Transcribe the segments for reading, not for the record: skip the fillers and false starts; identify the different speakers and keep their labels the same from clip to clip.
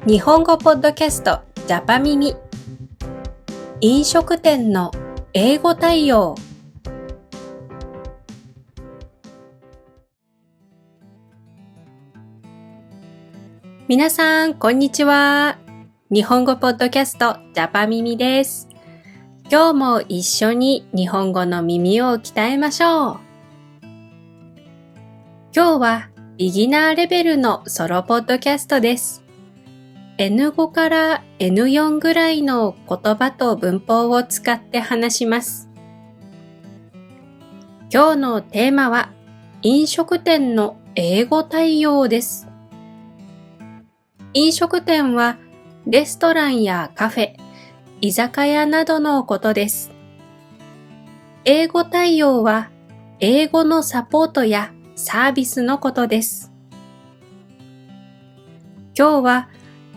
Speaker 1: 日本語ポッドキャストジャパミミ。飲食店の英語対応。皆さんこんにちは。日本語ポッドキャストジャパミミです。今日も一緒に日本語の耳を鍛えましょう。今日はビギナーレベルのソロポッドキャストです。N5 から N4 ぐらいの言葉と文法を使って話します。今日のテーマは飲食店の英語対応です。飲食店はレストランやカフェ、居酒屋などのことです。英語対応は英語のサポートやサービスのことです。今日は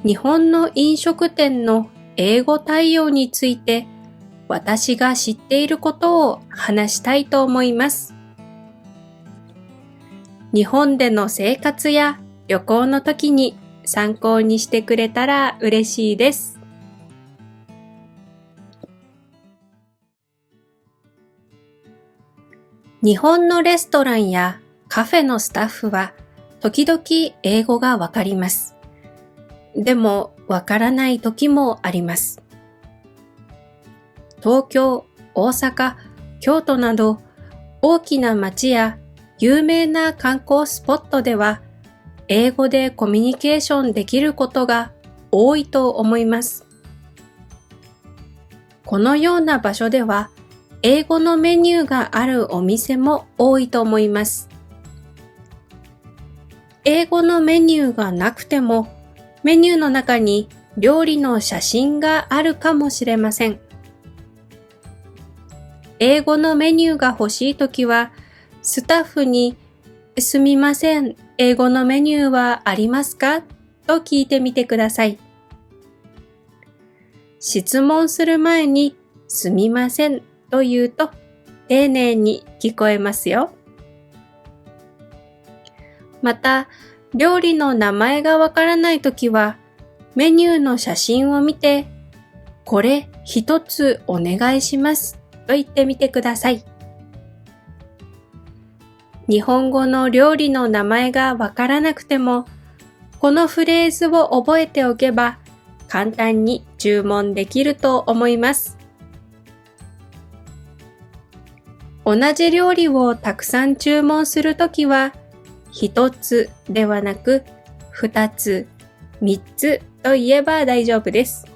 Speaker 1: 日本の飲食店の英語対応について私が知っていることを話したいと思います。日本での生活や旅行の時に参考にしてくれたら嬉しいです。日本のレストランやカフェのスタッフは時々英語がわかります。でもわからない時もあります。東京、大阪、京都など大きな街や有名な観光スポットでは英語でコミュニケーションできることが多いと思います。このような場所では英語のメニューがあるお店も多いと思います。英語のメニューがなくてもメニューの中に料理の写真があるかもしれません。英語のメニューが欲しいときは、スタッフにすみません、英語のメニューはありますかと聞いてみてください。質問する前にすみませんと言うと丁寧に聞こえますよ。また、料理の名前がわからないときは、メニューの写真を見て、これ一つお願いしますと言ってみてください。日本語の料理の名前がわからなくても、このフレーズを覚えておけば、簡単に注文できると思います。同じ料理をたくさん注文するときは、一つではなく二つ、三つと言えば大丈夫です。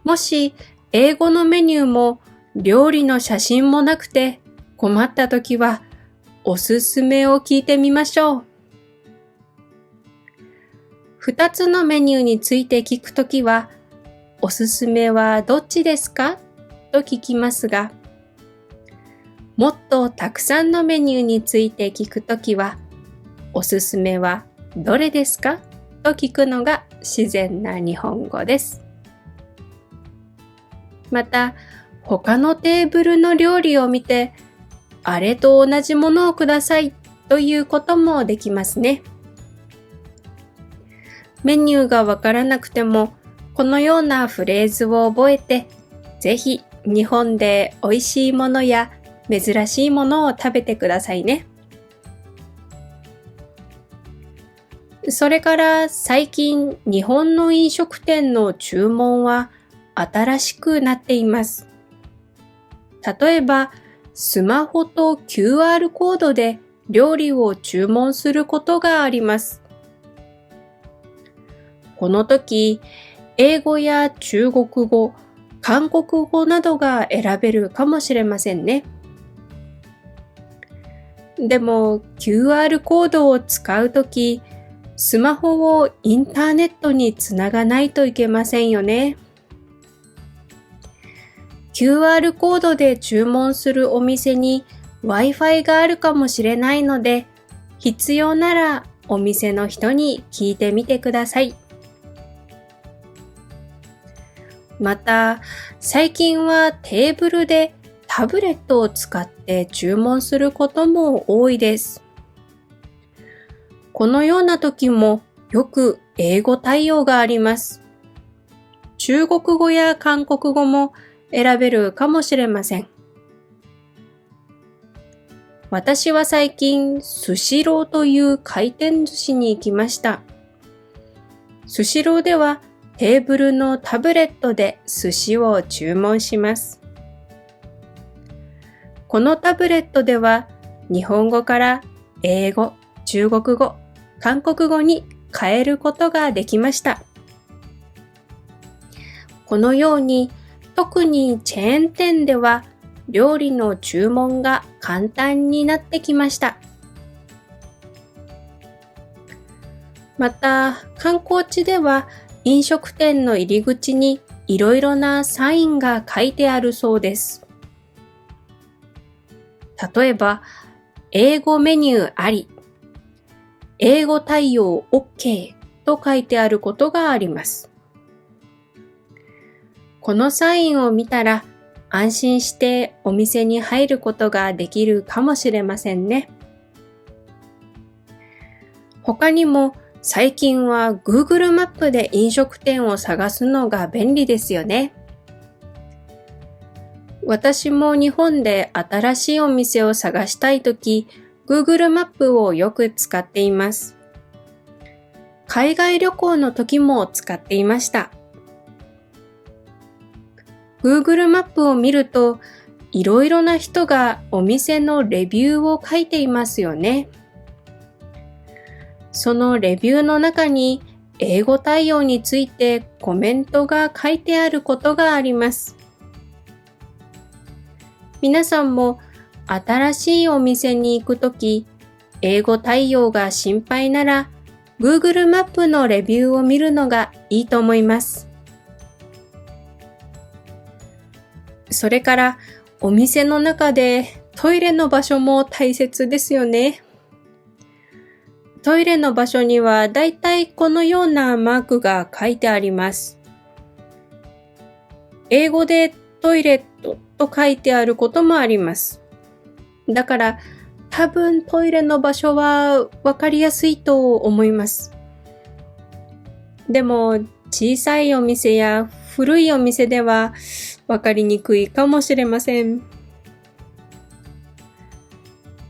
Speaker 1: もし英語のメニューも料理の写真もなくて困ったときはおすすめを聞いてみましょう。二つのメニューについて聞くときはおすすめはどっちですかと聞きますが、もっとたくさんのメニューについて聞くときは、おすすめはどれですかと聞くのが自然な日本語です。また、他のテーブルの料理を見て、あれと同じものをくださいということもできますね。メニューがわからなくても、このようなフレーズを覚えて、ぜひ日本で美味しいものや珍しいものを食べてくださいね。それから最近日本の飲食店の注文は新しくなっています。例えばスマホと QR コードで料理を注文することがあります。この時、英語や中国語、韓国語などが選べるかもしれませんね。でも QR コードを使うとき、スマホをインターネットにつながないといけませんよね。QR コードで注文するお店に Wi-Fi があるかもしれないので、必要ならお店の人に聞いてみてください。また、最近はテーブルでタブレットを使って注文することも多いです。このような時もよく英語対応があります。中国語や韓国語も選べるかもしれません。私は最近、スシローという回転寿司に行きました。スシローではテーブルのタブレットで寿司を注文します。このタブレットでは日本語から英語、中国語、韓国語に変えることができました。このように特にチェーン店では料理の注文が簡単になってきました。また、観光地では飲食店の入り口にいろいろなサインが書いてあるそうです。例えば、英語メニューあり、英語対応 OK と書いてあることがあります。このサインを見たら安心してお店に入ることができるかもしれませんね。他にも最近は Google マップで飲食店を探すのが便利ですよね。私も日本で新しいお店を探したいとき、Google マップをよく使っています。海外旅行の時も使っていました。Google マップを見ると、いろいろな人がお店のレビューを書いていますよね。そのレビューの中に英語対応についてコメントが書いてあることがあります。皆さんも新しいお店に行くとき、英語対応が心配なら Google マップのレビューを見るのがいいと思います。それからお店の中でトイレの場所も大切ですよね。トイレの場所にはだいたいこのようなマークが書いてあります。英語でトイレットと書いてあることもあります。だから多分トイレの場所はわかりやすいと思います。でも小さいお店や古いお店ではわかりにくいかもしれません。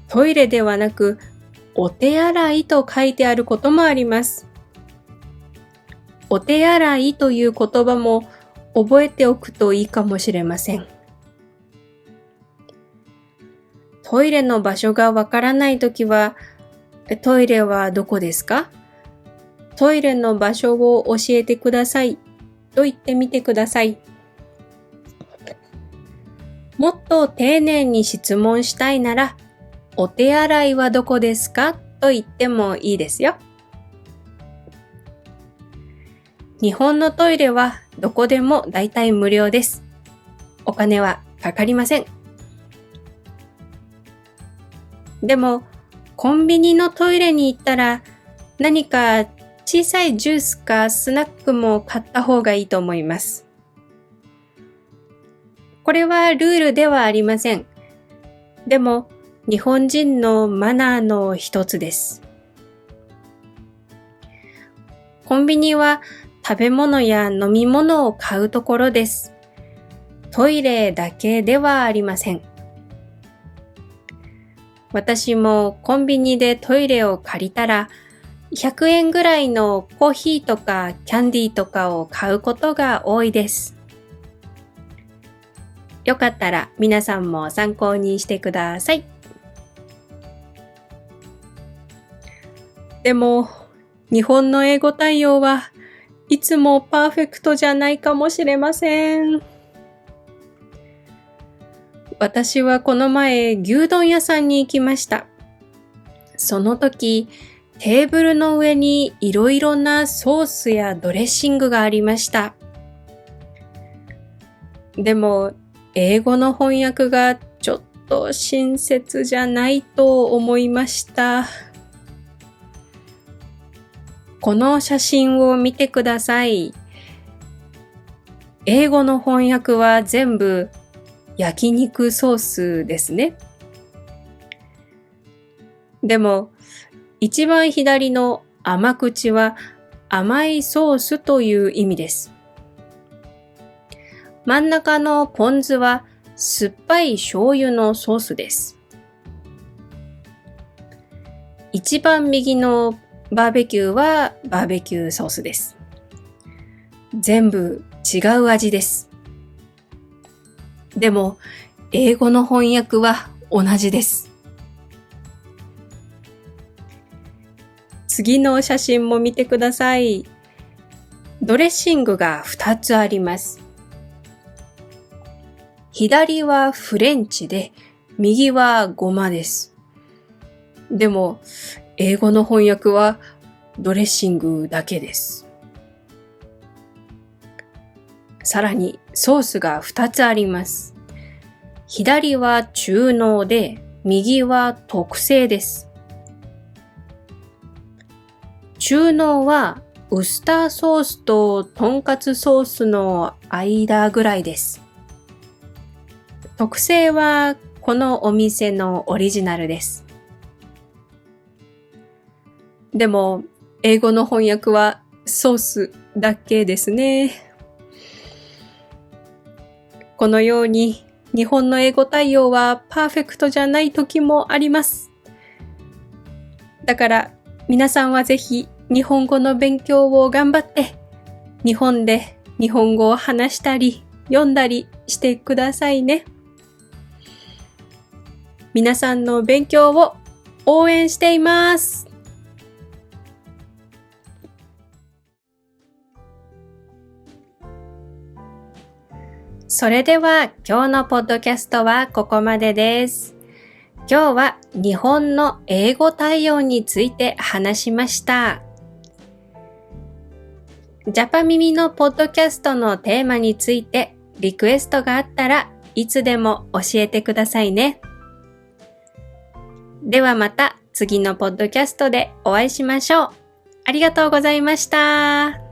Speaker 1: トイレではなくお手洗いと書いてあることもあります。お手洗いという言葉も覚えておくといいかもしれません。トイレの場所がわからないときは、トイレはどこですか？トイレの場所を教えてくださいと言ってみてください。もっと丁寧に質問したいなら、お手洗いはどこですか？と言ってもいいですよ。日本のトイレはどこでもだいたい無料です。お金はかかりません。でも、コンビニのトイレに行ったら何か小さいジュースかスナックも買った方がいいと思います。これはルールではありません。でも、日本人のマナーの一つです。コンビニは食べ物や飲み物を買うところです。トイレだけではありません。私もコンビニでトイレを借りたら、100円ぐらいのコーヒーとかキャンディーとかを買うことが多いです。よかったら皆さんも参考にしてください。でも、日本の英語対応はいつもパーフェクトじゃないかもしれません。私はこの前牛丼屋さんに行きました。その時、テーブルの上にいろいろなソースやドレッシングがありました。でも、英語の翻訳がちょっと親切じゃないと思いました。この写真を見てください。英語の翻訳は全部焼肉ソースですね。でも、一番左の甘口は甘いソースという意味です。真ん中のポン酢は酸っぱい醤油のソースです。一番右のバーベキューはバーベキューソースです。全部違う味です。でも、英語の翻訳は同じです。次の写真も見てください。ドレッシングが2つあります。左はフレンチで、右はごまです。でも、英語の翻訳はドレッシングだけです。さらにソースが2つあります。左は中濃で、右は特製です。中濃はウスターソースととんかつソースの間ぐらいです。特製はこのお店のオリジナルです。でも、英語の翻訳はソースだけですね。このように日本の英語対応はパーフェクトじゃない時もあります。だから皆さんはぜひ日本語の勉強を頑張って日本で日本語を話したり読んだりしてくださいね。皆さんの勉強を応援しています。それでは今日のポッドキャストはここまでです。今日は日本の英語対応について話しました。ジャパミミのポッドキャストのテーマについてリクエストがあったらいつでも教えてくださいね。ではまた次のポッドキャストでお会いしましょう。ありがとうございました。